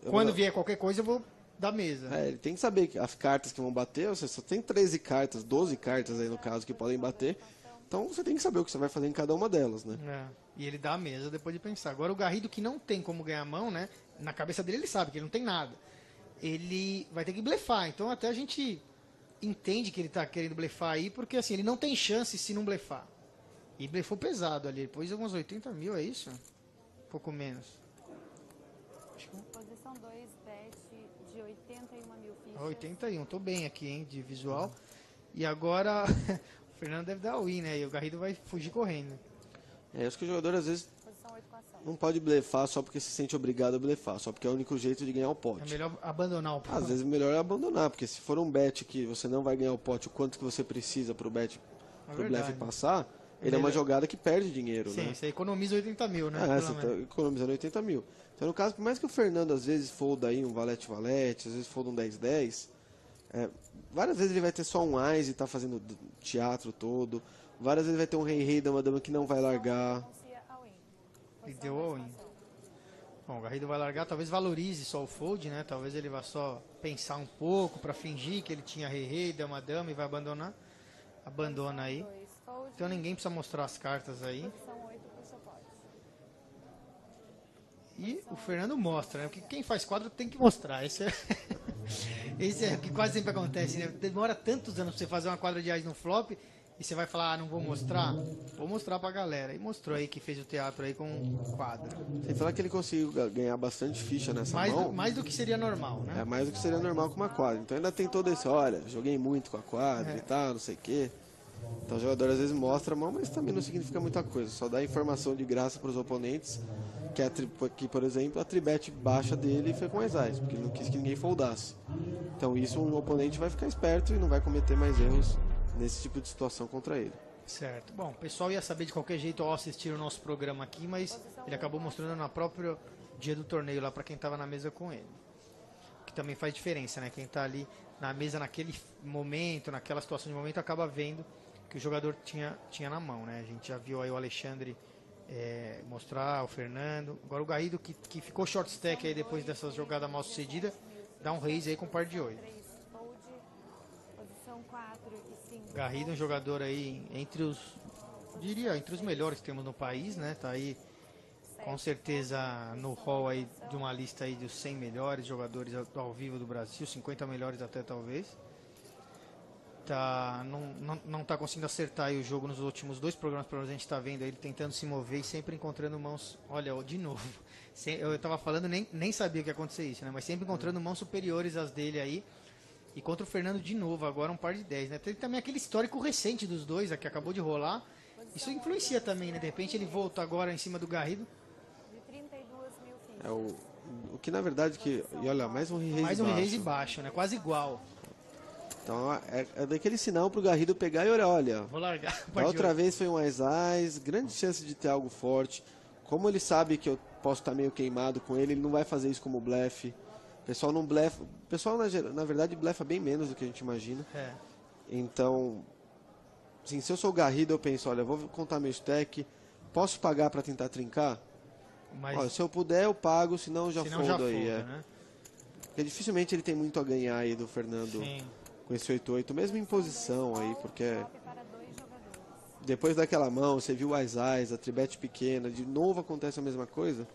quando vier qualquer coisa eu vou dar mesa. Ele tem que saber que as cartas que vão bater, você só tem 13 cartas, 12 cartas aí no caso que podem bater. Então você tem que saber o que você vai fazer em cada uma delas, né? E ele dá a mesa depois de pensar. Agora o Garrido, que não tem como ganhar a mão, né? Na cabeça dele ele sabe que ele não tem nada. Ele vai ter que blefar. Então até a gente entende que ele tá querendo blefar aí, porque assim, ele não tem chance se não blefar. E blefou pesado ali. Depois uns 80 mil, é isso? Um pouco menos. Posição 2, bet de 81 mil fichas. 81, tô bem aqui, hein, de visual. E agora o Fernando deve dar win, né? E o Garrido vai fugir correndo. Acho que o jogador às vezes Posição 8 com ação. não pode blefar só porque se sente obrigado a blefar, só porque é o único jeito de ganhar o É pote. melhor abandonar o Às vezes é melhor abandonar, porque se for um bet que você não vai ganhar o pote o quanto que você precisa pro bet, pro blefe passar, ele é uma jogada que perde dinheiro, né? Sim, você economiza 80 mil, né? Você tá economizando 80 mil. Então, no caso, por mais que o Fernando às vezes folda aí um valete-valete, às vezes folda um 10-10, várias vezes ele vai ter só um ás e tá fazendo teatro todo, várias vezes vai ter um rei-rei, dama-dama que não vai largar. E deu all-in. Bom, o Garrido vai largar, talvez valorize só o fold, né? Talvez ele vá só pensar um pouco pra fingir que ele tinha rei-rei, dama-dama e vai abandonar. Abandona aí. Então ninguém precisa mostrar as cartas aí. Posição 8 pro seu pote. E o Fernando mostra, né? Porque quem faz quadro tem que mostrar. Esse é o que quase sempre acontece, né? Demora tantos anos pra você fazer uma quadra de ás no flop e você vai falar, não vou mostrar? Vou mostrar pra galera. E mostrou aí que fez o teatro aí com um quadro. Sem falar que ele conseguiu ganhar bastante ficha nessa mão. Mais do que seria normal, né? Mais do que seria normal com uma quadra. Então ainda tem todo esse, olha, joguei muito com a quadra e tal, não sei o quê. Então o jogador às vezes mostra a mão, mas também não significa muita coisa. Só dá informação de graça para os oponentes que, por exemplo, a tribet baixa dele foi com as ás, porque ele não quis que ninguém foldasse. Então isso um oponente vai ficar esperto e não vai cometer mais erros nesse tipo de situação contra ele. Certo. Bom, o pessoal ia saber de qualquer jeito ao assistir o nosso programa aqui, mas ele acabou mostrando na própria dia do torneio lá para quem estava na mesa com ele. Que também faz diferença, né? Quem está ali na mesa naquele momento, naquela situação de momento, acaba vendo que o jogador tinha na mão, né? A gente já viu aí o Alexandre mostrar, o Fernando. Agora o Garrido, que ficou short stack aí depois dessa jogada mal sucedida, dá um raise aí com par de 8. Posição 4 e 5. Garrido é um jogador aí entre os melhores que temos no país, né? Tá aí com certeza no hall aí de uma lista aí dos 100 melhores jogadores ao vivo do Brasil, 50 melhores até talvez. Não tá conseguindo acertar aí o jogo nos últimos dois programas, pelo menos a gente tá vendo ele tentando se mover e sempre encontrando mãos. Olha, de novo. Eu tava falando, nem sabia que ia acontecer isso, né? Mas sempre encontrando mãos superiores às dele aí. E contra o Fernando de novo, agora um par de 10, né? Tem também aquele histórico recente dos dois, que acabou de rolar. Isso influencia também, né? De repente ele volta agora em cima do Garrido. De 32 mil fichas. O que na verdade e olha, mais um raise Mais um baixo. raise baixo, né? Quase igual. Então é daquele sinal pro Garrido pegar e olha. Vou largar. Da outra vez foi um ás, grande chance de ter algo forte. Como ele sabe que eu posso estar meio queimado com ele não vai fazer isso como blefe. O pessoal não blefa. O pessoal, na verdade, blefa bem menos do que a gente imagina. Então, assim, se eu sou o Garrido, eu penso, olha, eu vou contar meu stack, posso pagar para tentar trincar? Mas Ó, se eu puder, eu pago, senão eu já senão foldo aí. folda, né? Porque dificilmente ele tem muito a ganhar aí do Fernando Sim. com esse 8-8, mesmo em posição aí, porque Flop para 2 jogadores. depois daquela mão, você viu o Ais-Ais, a tribete pequena, de novo acontece a mesma coisa.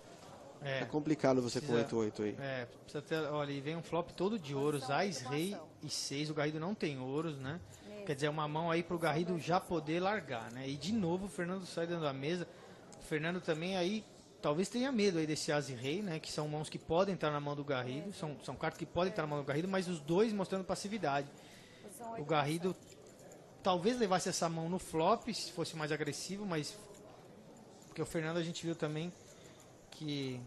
É complicado você com precisa- 8-8 aí. Precisa ter, olha, e vem um flop todo de ouros, Ais, Rei e 6, o Garrido não tem ouros, né? Quer dizer, uma mão aí pro Garrido já poder largar, né? E de novo o Fernando sai dando a mesa. O Fernando também aí talvez tenha medo aí desse As e Rei, né? Que são mãos que podem estar na mão do Garrido, são cartas que podem estar na mão do Garrido, mas os dois mostrando passividade. Posição O 8. Garrido talvez levasse essa mão no flop se fosse mais agressivo, mas porque o Fernando a gente viu também que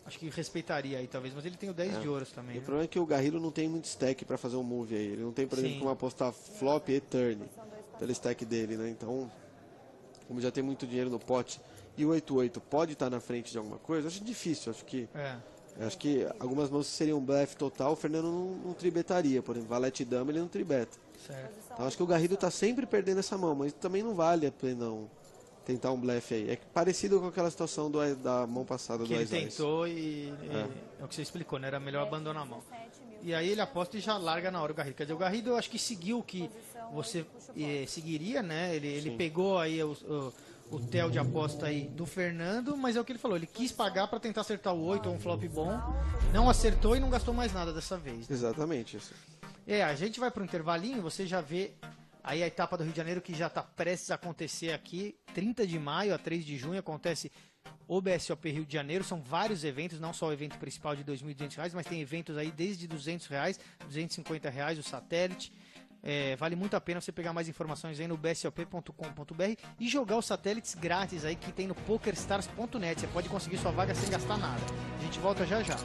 acho que respeitaria aí talvez, mas ele tem o 10 de ouros também. E o Né? problema é que o Garrido não tem muito stack pra fazer um move aí. Ele não tem, por exemplo, Sim. como apostar flop e turn pelo stack dele, né? Então, como já tem muito dinheiro no pote e o 8-8 pode estar na frente de alguma coisa, acho difícil. Acho que algumas mãos seriam blefe total, o Fernando não tribetaria. Por exemplo, valete e dama ele não tribeta. Certo. Então acho que o Garrido tá sempre perdendo essa mão, mas também não vale a pena não tentar um blefe aí. É parecido com aquela situação da mão passada Que do ele Ais-Ais. tentou e é o que você explicou, né? Era melhor abandonar a mão. E aí ele aposta e já larga na hora o Garrido. Quer dizer, o Garrido eu acho que seguiu o que você seguiria, né? Ele pegou aí o tel de aposta aí do Fernando, mas é o que ele falou, ele quis pagar para tentar acertar o 8 ou um flop bom, não acertou e não gastou mais nada dessa vez. Né? Exatamente isso. A gente vai para o intervalinho, você já vê aí a etapa do Rio de Janeiro que já está prestes a acontecer aqui, 30 de maio a 3 de junho acontece o BSOP Rio de Janeiro, são vários eventos, não só o evento principal de R$ 2.200, mas tem eventos aí desde R$ 200, R$ 250, o satélite. Vale muito a pena você pegar mais informações aí no bsop.com.br e jogar os satélites grátis aí que tem no pokerstars.net. Você pode conseguir sua vaga sem gastar nada. A gente volta já já.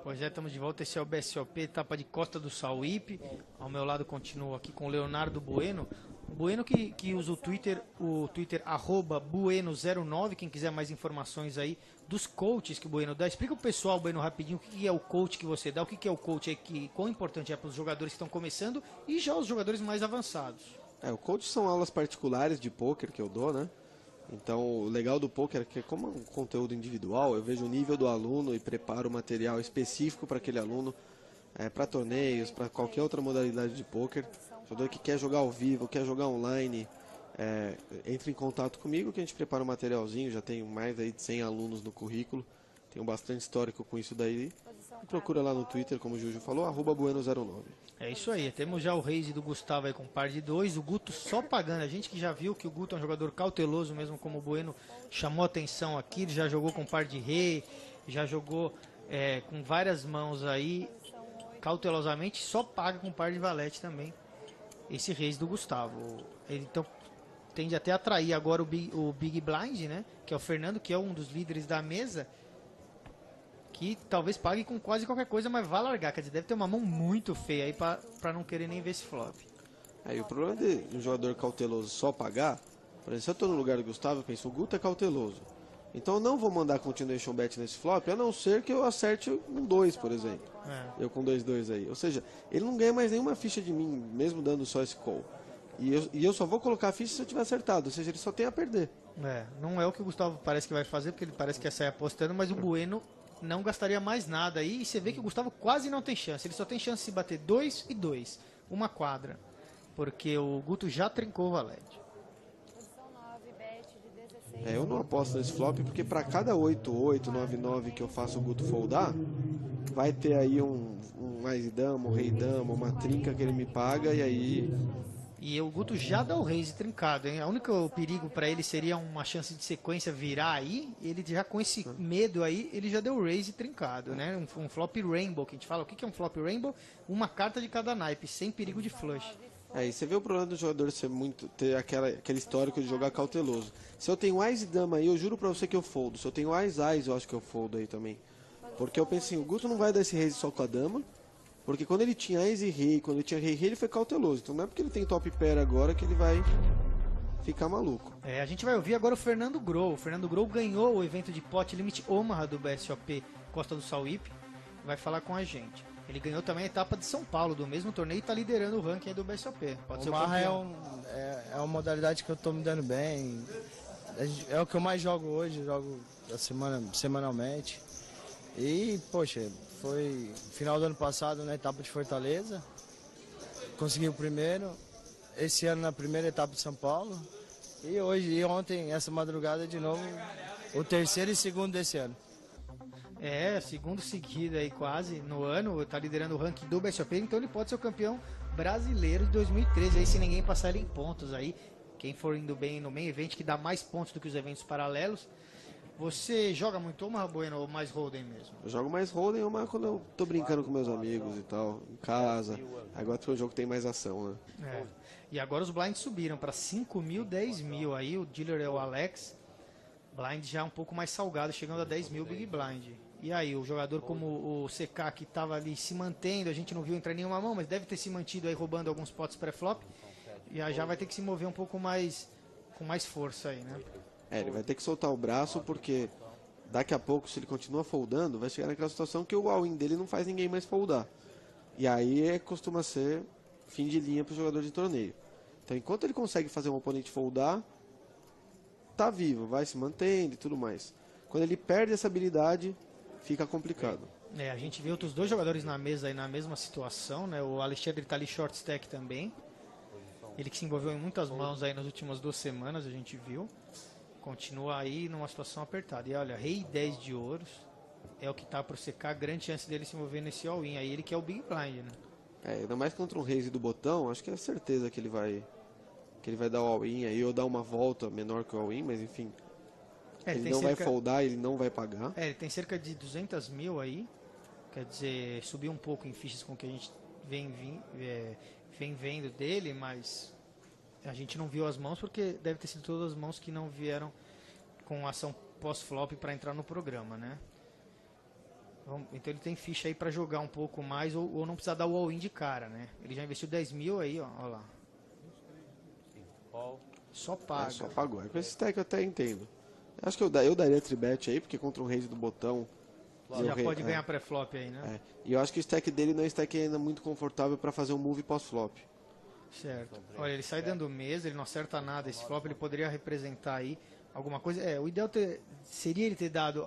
Pois é, estamos de volta, esse é o BSOP, etapa de Costa do Sauípe. Ao meu lado continuo aqui com o Leonardo Bueno. O Bueno que usa o Twitter @Bueno09, quem quiser mais informações aí dos coaches que o Bueno dá. Explica o pessoal, Bueno, rapidinho, o que é o coach que você dá, o que é o coach aí, quão importante é para os jogadores que estão começando e já os jogadores mais avançados. O coach são aulas particulares de poker que eu dou, né? Então, o legal do poker é que, como é um conteúdo individual, eu vejo o nível do aluno e preparo material específico para aquele aluno, para torneios, para qualquer outra modalidade de poker. Jogador que quer jogar ao vivo, quer jogar online, entre em contato comigo que a gente prepara um materialzinho. Já tenho mais aí de 100 alunos no currículo, tenho bastante histórico com isso daí. E procura lá no Twitter, como o Juju falou, @Bueno09. É isso aí, temos já o raise do Gustavo aí com par de 2, o Guto só pagando, a gente que já viu que o Guto é um jogador cauteloso mesmo, como o Bueno chamou atenção aqui, ele já jogou com par de rei, já jogou com várias mãos aí, cautelosamente, só paga com par de valete também, esse raise do Gustavo. Ele então tende até a atrair agora o Big Blind, né, que é o Fernando, que é um dos líderes da mesa, que talvez pague com quase qualquer coisa, mas vai largar. Quer dizer, deve ter uma mão muito feia aí pra não querer nem ver esse flop. E o problema de um jogador cauteloso só pagar, por exemplo, se eu tô no lugar do Gustavo, eu penso, o Guto é cauteloso. Então eu não vou mandar continuation bet nesse flop, a não ser que eu acerte um 2, por exemplo. Eu com 2-2 aí. Ou seja, ele não ganha mais nenhuma ficha de mim, mesmo dando só esse call. E eu só vou colocar a ficha se eu tiver acertado, ou seja, ele só tem a perder. Não é o que o Gustavo parece que vai fazer, porque ele parece que ia sair apostando, mas o Bueno não gastaria mais nada aí, e você vê que o Gustavo quase não tem chance, ele só tem chance de bater 2 e 2, uma quadra, porque o Guto já trincou o valete. Posição 9, bet de 16. Eu não aposto nesse flop, porque para cada 8-8, 9-9 que eu faço o Guto foldar, vai ter aí um mais dama, um rei dama, uma trinca que ele me paga, e aí... E o Guto já dá o raise trincado, hein? O único perigo para ele seria uma chance de sequência virar aí. Ele já com esse medo aí, ele já deu o raise trincado, né? Um flop rainbow, que a gente fala. O que é um flop rainbow? Uma carta de cada naipe, sem perigo de flush. E você vê o problema do jogador ter aquele histórico de jogar cauteloso. Se eu tenho Ás e Dama aí, eu juro pra você que eu foldo. Se eu tenho Ás, eu acho que eu foldo aí também. Porque eu penso assim, o Guto não vai dar esse raise só com a Dama. Porque quando ele tinha Ace e Rei, quando ele tinha Rei, ele foi cauteloso. Então não é porque ele tem top pair agora que ele vai ficar maluco. A gente vai ouvir agora o Fernando Grou. O Fernando Grou ganhou o evento de Pot Limit Omaha do BSOP Costa do Sauípe. Vai falar com a gente. Ele ganhou também a etapa de São Paulo do mesmo torneio e está liderando o ranking aí do BSOP. Pode ser o Omaha campeão. é uma modalidade que eu estou me dando bem. É o que eu mais jogo hoje, jogo semanalmente. E, poxa, foi final do ano passado na etapa de Fortaleza. Consegui o primeiro. Esse ano na primeira etapa de São Paulo. E hoje e ontem, essa madrugada, de novo, o terceiro e segundo desse ano. Segundo seguido aí quase no ano, está liderando o ranking do BSOP, então ele pode ser o campeão brasileiro de 2013, aí se ninguém passar ele em pontos aí, quem for indo bem no main event, que dá mais pontos do que os eventos paralelos. Você joga muito Omaha, Bueno, ou mais Hold'em mesmo? Eu jogo mais Hold'em ou quando eu tô brincando com meus amigos e tal, em casa. Agora que o jogo tem mais ação, né? E agora os blinds subiram para 5 mil, 10 mil, aí o dealer é o Alex, blind já um pouco mais salgado, chegando a 10 mil Big Blind. E aí, o jogador como o CK, que estava ali se mantendo, a gente não viu entrar em nenhuma mão, mas deve ter se mantido aí roubando alguns potes pré-flop, e já vai ter que se mover um pouco mais, com mais força aí, né? Ele vai ter que soltar o braço, porque daqui a pouco, se ele continua foldando, vai chegar naquela situação que o all-in dele não faz ninguém mais foldar. E aí costuma ser fim de linha para o jogador de torneio. Então, enquanto ele consegue fazer um oponente foldar, tá vivo, vai se mantendo e tudo mais. Quando ele perde essa habilidade, fica complicado. A gente vê outros dois jogadores na mesa aí na mesma situação, né? O Alexandre tá ali short stack também. Ele que se envolveu em muitas mãos aí nas últimas 2 semanas, a gente viu. Continua aí numa situação apertada. E olha, Rei 10 de ouros é o que tá pro CK, grande chance dele se envolver nesse all-in. Aí ele que é o Big Blind, né? Ainda mais contra um raise do botão, acho que é certeza que ele vai dar o all-in aí, ou dar uma volta menor que o all-in, mas enfim. Ele não vai foldar, ele não vai pagar. Ele tem cerca de 200 mil aí. Quer dizer, subiu um pouco em fichas com o que a gente vem vendo dele, mas a gente não viu as mãos porque deve ter sido todas as mãos que não vieram com ação pós-flop para entrar no programa, né? Então ele tem ficha aí para jogar um pouco mais ou não precisar dar o all-in de cara, né? Ele já investiu 10 mil aí, ó lá. Só paga. Só pagou. Com esse stack eu até entendo. Acho que eu daria tribet aí, porque contra um raise do botão... Você já pode ganhar pré-flop aí, né? E eu acho que o stack dele não é um stack ainda muito confortável para fazer um move pós-flop. Certo. Olha, ele sai dando mesa, ele não acerta nada. Esse flop ele poderia representar aí alguma coisa. O ideal seria ele ter dado,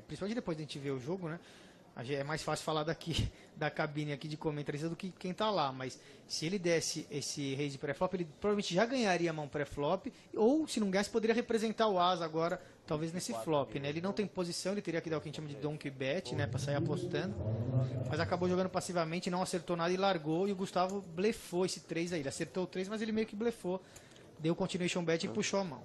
principalmente depois de a gente ver o jogo, né? É mais fácil falar daqui, da cabine aqui de comentarista do que quem tá lá, mas se ele desse esse raise pré-flop, ele provavelmente já ganharia a mão pré-flop, ou se não ganhasse, poderia representar o as agora, talvez nesse flop, né? Ele não tem posição, ele teria que dar o que a gente chama de donkey bet, né, pra sair apostando, mas acabou jogando passivamente, não acertou nada e largou, e o Gustavo blefou esse 3 aí, ele acertou o 3, mas ele meio que blefou, deu continuation bet e puxou a mão.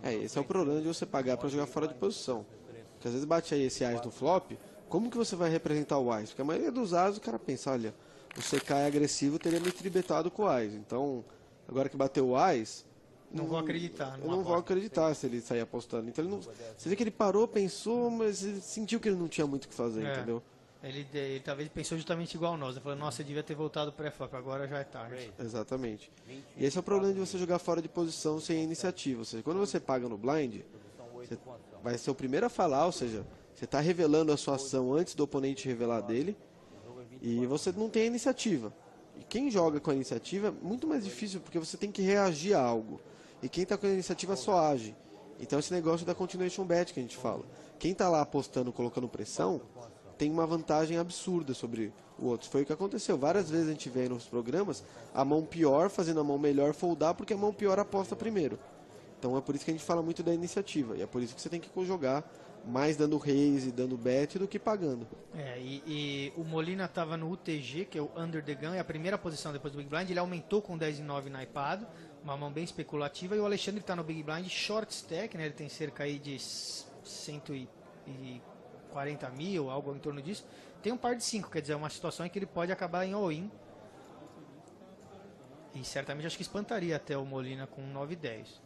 Esse é o problema de você pagar para jogar fora de posição, porque às vezes bate aí esse as no flop. Como que você vai representar o Ás? Porque a maioria dos As o cara pensa, olha, o CK é agressivo, teria me tribetado com o Ás. Então, agora que bateu o Ás... Não vou acreditar. Eu não vou acreditar se ele sair apostando. Então, você vê que ele parou, pensou, mas ele sentiu que ele não tinha muito o que fazer, entendeu? Ele talvez pensou justamente igual nós. Ele falou, nossa, eu devia ter voltado pré-flop, agora já é tarde. Exatamente. E esse é o problema de você jogar fora de posição sem iniciativa. Ou seja, quando você paga no blind, você vai ser o primeiro a falar, ou seja... Você está revelando a sua ação antes do oponente revelar dele e você não tem a iniciativa. E quem joga com a iniciativa é muito mais difícil porque você tem que reagir a algo. E quem está com a iniciativa só age. Então esse negócio da continuation bet que a gente fala. Quem está lá apostando, colocando pressão, tem uma vantagem absurda sobre o outro. Foi o que aconteceu. Várias vezes a gente vê nos programas a mão pior fazendo a mão melhor foldar porque a mão pior aposta primeiro. Então é por isso que a gente fala muito da iniciativa. E é por isso que você tem que jogar mais dando raise, dando bet do que pagando. E o Molina estava no UTG, que é o Under the Gun, é a primeira posição depois do Big Blind. Ele aumentou com 10 e 9 na iPad, uma mão bem especulativa. E o Alexandre está no Big Blind short stack, né? Ele tem cerca aí de 140 mil, algo em torno disso. Tem um par de 5, quer dizer, uma situação em que ele pode acabar em all-in. E certamente acho que espantaria até o Molina com 9 e 10.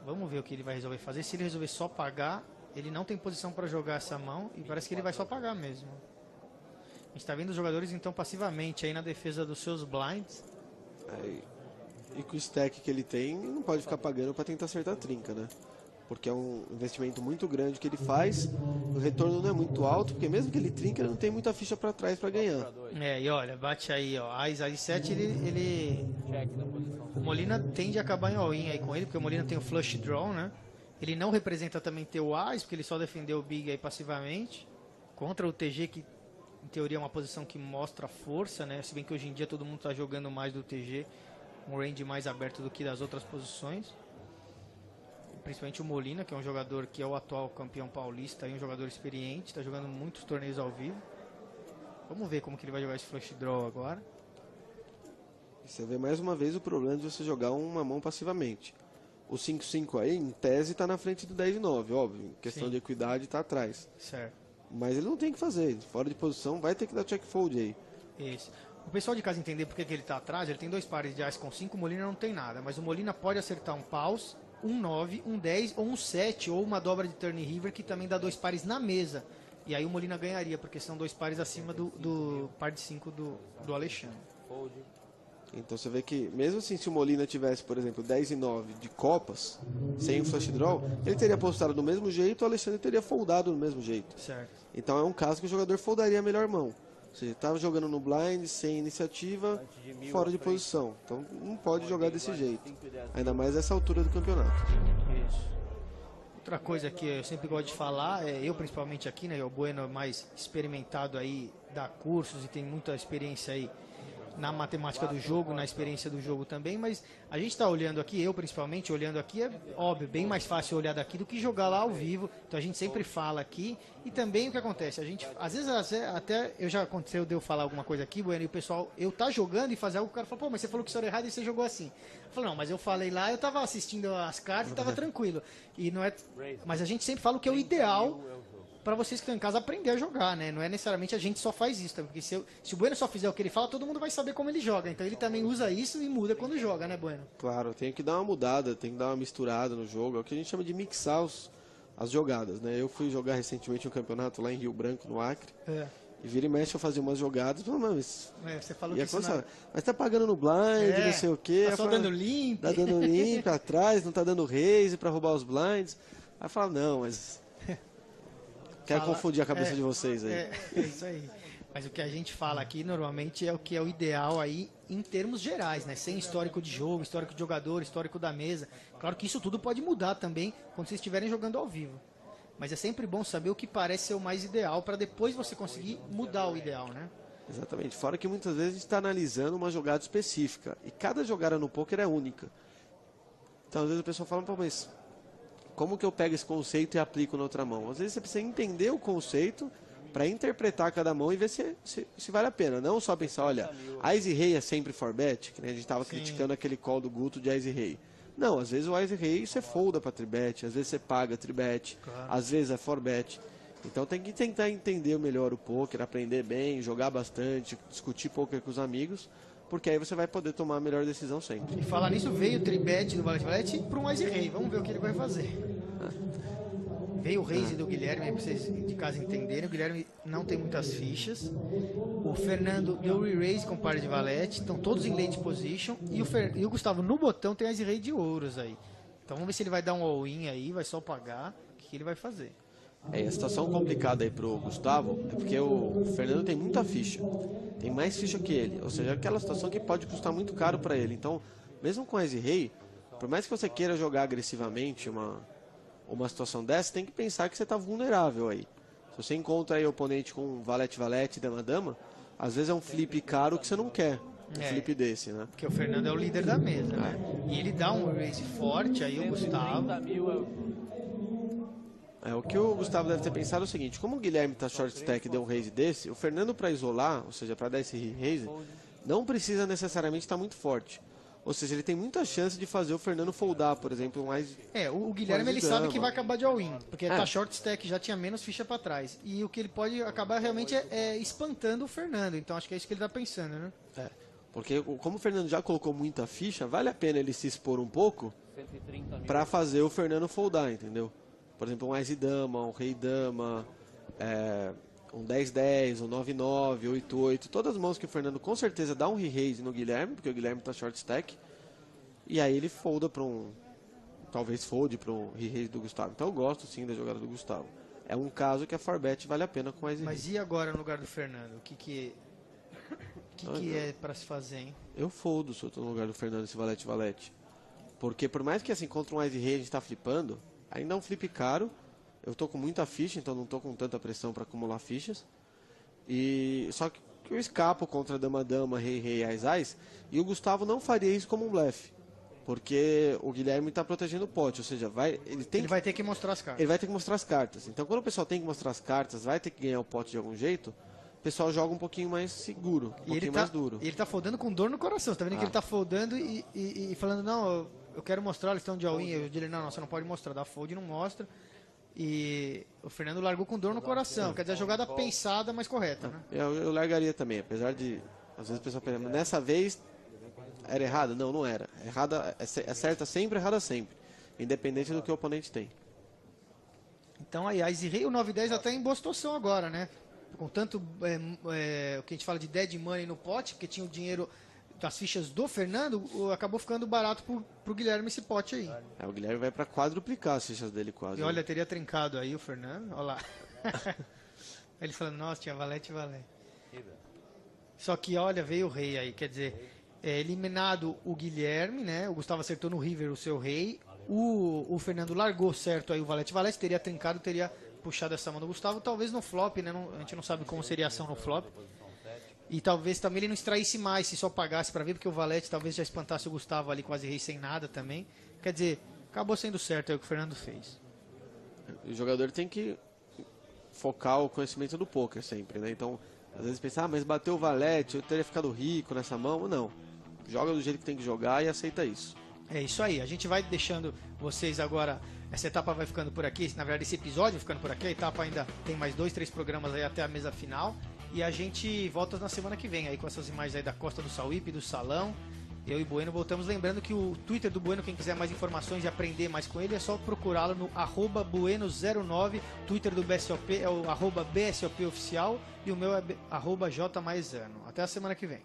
Vamos ver o que ele vai resolver fazer. Se ele resolver só pagar, ele não tem posição para jogar essa mão e parece que ele vai só pagar mesmo. gente tá vendo os jogadores então passivamente aí na defesa dos seus blinds. E com o stack que ele tem, ele não pode ficar pagando para tentar acertar a trinca, né? Porque é um investimento muito grande que ele faz, o retorno não é muito alto, porque mesmo que ele trinca, ele não tem muita ficha para trás para ganhar. E olha, bate aí, ó, Ás 7, o Molina tende a acabar em all-in aí com ele, porque o Molina tem o flush draw, né? Ele não representa também ter o Ás, porque ele só defendeu o Big aí passivamente, contra o TG, que em teoria é uma posição que mostra força, né? Se bem que hoje em dia todo mundo tá jogando mais do TG, um range mais aberto do que das outras posições. Principalmente o Molina, que é um jogador que é o atual campeão paulista, um jogador experiente, está jogando muitos torneios ao vivo. Vamos ver como que ele vai jogar esse flush draw agora. E você vê mais uma vez o problema de você jogar uma mão passivamente. O 5-5 aí, em tese, está na frente do 10-9, óbvio. Em questão de equidade, está atrás. Certo. Mas ele não tem o que fazer. Fora de posição, vai ter que dar check fold aí. Isso. O pessoal de casa entender por que ele está atrás, ele tem 2 pares de Ás com 5, o Molina não tem nada. Mas o Molina pode acertar um paus, um 9, um 10 ou um 7, ou uma dobra de turn river, que também dá 2 pares na mesa. E aí o Molina ganharia, porque são 2 pares acima do par de 5 do Alexandre. Então você vê que, mesmo assim, se o Molina tivesse, por exemplo, 10 e 9 de copas, sem o flush draw, ele teria postado do mesmo jeito, o Alexandre teria foldado do mesmo jeito. Certo. Então é um caso que o jogador foldaria a melhor mão. Ou seja, estava jogando no blind, sem iniciativa, fora de posição. Então não pode jogar desse jeito. Ainda mais nessa altura do campeonato. Isso. Outra coisa que eu sempre gosto de falar, eu principalmente aqui, né, o Bueno é mais experimentado aí, dá cursos e tem muita experiência aí na matemática do jogo, na experiência do jogo também, mas a gente está olhando aqui, eu principalmente olhando aqui, é óbvio, bem mais fácil olhar daqui do que jogar lá ao vivo, então a gente sempre fala aqui, e também o que acontece, a gente, às vezes até, já aconteceu de eu falar alguma coisa aqui, Bueno, e o pessoal, eu tá jogando e fazer algo, o cara fala, pô, mas você falou que isso era errado e você jogou assim. Eu falo, não, mas eu falei lá, eu tava assistindo as cartas e tava tranquilo, e não é, mas a gente sempre fala o que é o ideal para vocês que estão em casa aprender a jogar, né? Não é necessariamente a gente só faz isso, tá? Porque se o Bueno só fizer o que ele fala, todo mundo vai saber como ele joga. Então ele também usa isso e muda quando joga, né, Bueno? Claro, tem que dar uma mudada, tem que dar uma misturada no jogo. É o que a gente chama de mixar as jogadas, né? Eu fui jogar recentemente um campeonato lá em Rio Branco, no Acre. E vira e mexe eu fazia umas jogadas, mas... você falou que isso mas tá pagando no blind, não sei o quê. Tá só dando limp. Tá dando limp atrás, não tá dando raise pra roubar os blinds. Aí fala, não, mas... Quero confundir a cabeça de vocês aí. É isso aí. Mas o que a gente fala aqui normalmente é o que é o ideal aí em termos gerais, né? Sem histórico de jogo, histórico de jogador, histórico da mesa. Claro que isso tudo pode mudar também quando vocês estiverem jogando ao vivo. Mas é sempre bom saber o que parece ser o mais ideal para depois você conseguir mudar o ideal, né? Exatamente. Fora que muitas vezes a gente está analisando uma jogada específica. E cada jogada no poker é única. Então às vezes a pessoa fala, pô, mas... como que eu pego esse conceito e aplico na outra mão? Às vezes você precisa entender o conceito para interpretar cada mão e ver se vale a pena. Não só pensar, olha, Ás e Rei é sempre for bet, que né, a gente estava criticando aquele call do Guto de Ás e Rei. Não, às vezes o Ás e Rei você folda para tribet, às vezes você paga tribet, às vezes é for bet. Então tem que tentar entender melhor o poker, aprender bem, jogar bastante, discutir poker com os amigos, porque aí você vai poder tomar a melhor decisão sempre. E falar nisso, veio o tribet do Valete para um Ás e Rei. Vamos ver o que ele vai fazer. Veio o raise do Guilherme, aí pra vocês de casa entenderem. O Guilherme não tem muitas fichas. O Fernando deu re-raise com par de valete. Estão todos em late position. E o Gustavo no botão tem Ás e Rei de ouros aí. Então vamos ver se ele vai dar um all-in aí, vai só pagar. O que ele vai fazer? A situação complicada aí pro Gustavo é porque o Fernando tem muita ficha. Tem mais ficha que ele. Ou seja, aquela situação que pode custar muito caro para ele. Então, mesmo com Ás e Rei, por mais que você queira jogar agressivamente uma situação dessa, tem que pensar que você está vulnerável aí. Se você encontra aí o oponente com valete-valete, dama-dama, às vezes é um flip caro que você não quer. Flip desse, né? Porque o Fernando é o líder da mesa, né? E ele dá um raise forte, aí o Gustavo... O que o Gustavo deve ter pensado é o seguinte, como o Guilherme tá short stack e deu um raise desse, o Fernando para isolar, ou seja, para dar esse raise, não precisa necessariamente estar muito forte. Ou seja, ele tem muita chance de fazer o Fernando foldar, por exemplo, mais... o Guilherme ele sabe que vai acabar de all-in, porque ele tá short stack, já tinha menos ficha para trás. E o que ele pode acabar realmente é espantando o Fernando, então acho que é isso que ele tá pensando, né? Porque como o Fernando já colocou muita ficha, vale a pena ele se expor um pouco para fazer o Fernando foldar, entendeu? Por exemplo, um Ás e Dama, um Rei Dama, um 10-10, um 9-9, 8-8, todas as mãos que o Fernando com certeza dá um re-raise no Guilherme, porque o Guilherme tá short stack, e aí ele folda para talvez folde para um re-raise do Gustavo. Então eu gosto sim da jogada do Gustavo. É um caso que a 4bet vale a pena com mais. Mas e agora no lugar do Fernando? O que é para se fazer, hein? Eu foldo se eu tô no lugar do Fernando esse valete. Porque por mais que assim contra um Ice Rei a gente tá flipando, ainda é um flip caro. Eu tô com muita ficha, então não tô com tanta pressão para acumular fichas. E só que eu escapo contra dama-dama, rei-rei, ás-ás, e o Gustavo não faria isso como um blefe. Porque o Guilherme está protegendo o pote, ou seja, ele vai ter que mostrar as cartas. Ele vai ter que mostrar as cartas. Então quando o pessoal tem que mostrar as cartas, vai ter que ganhar o pote de algum jeito, o pessoal joga um pouquinho mais seguro, um pouquinho mais duro. E ele tá foldando com dor no coração, você tá vendo que ele tá foldando e falando, não, eu quero mostrar, eles estão de all-in. Eu digo, não, você não pode mostrar, dá fold e não mostra. E o Fernando largou com dor no coração, quer dizer, a jogada pensada, mas correta, né? Eu largaria também, apesar de, às vezes o pessoal pensa, nessa vez era errada? Não, não era. Errada é certa sempre, errada sempre, independente do que o oponente tem. Então aí, Ice Rei, o 9-10 até em boa situação agora, né? Com tanto, o que a gente fala de dead money no pote, porque tinha o dinheiro das fichas do Fernando, acabou ficando barato pro Guilherme esse pote aí. O Guilherme vai para quadruplicar as fichas dele quase. E olha, teria trincado aí o Fernando, olha lá. Ele falando, nossa, tinha valete. Só que olha, veio o rei aí, quer dizer, eliminado o Guilherme, né? O Gustavo acertou no river o seu rei. O Fernando largou certo aí o valete, teria trincado, teria puxado essa mão do Gustavo, talvez no flop, né? A gente não sabe como seria a ação no flop. E talvez também ele não extraísse mais se só pagasse para ver, porque o valete talvez já espantasse o Gustavo ali quase rei sem nada também. Quer dizer, acabou sendo certo aí o que o Fernando fez. O jogador tem que focar o conhecimento do poker sempre, né? Então, às vezes pensa, mas bateu o valete, eu teria ficado rico nessa mão. Não, joga do jeito que tem que jogar e aceita isso. É isso aí, a gente vai deixando vocês agora, essa etapa vai ficando por aqui, na verdade esse episódio vai ficando por aqui, a etapa ainda tem mais 2, 3 programas aí até a mesa final. E a gente volta na semana que vem aí com essas imagens aí da Costa do Sauípe, do Salão. Eu e Bueno voltamos. Lembrando que o Twitter do Bueno, quem quiser mais informações e aprender mais com ele, é só procurá-lo no @Bueno09. Twitter do BSOP é o @BSOPoficial e o meu é @JMaisano. Até a semana que vem.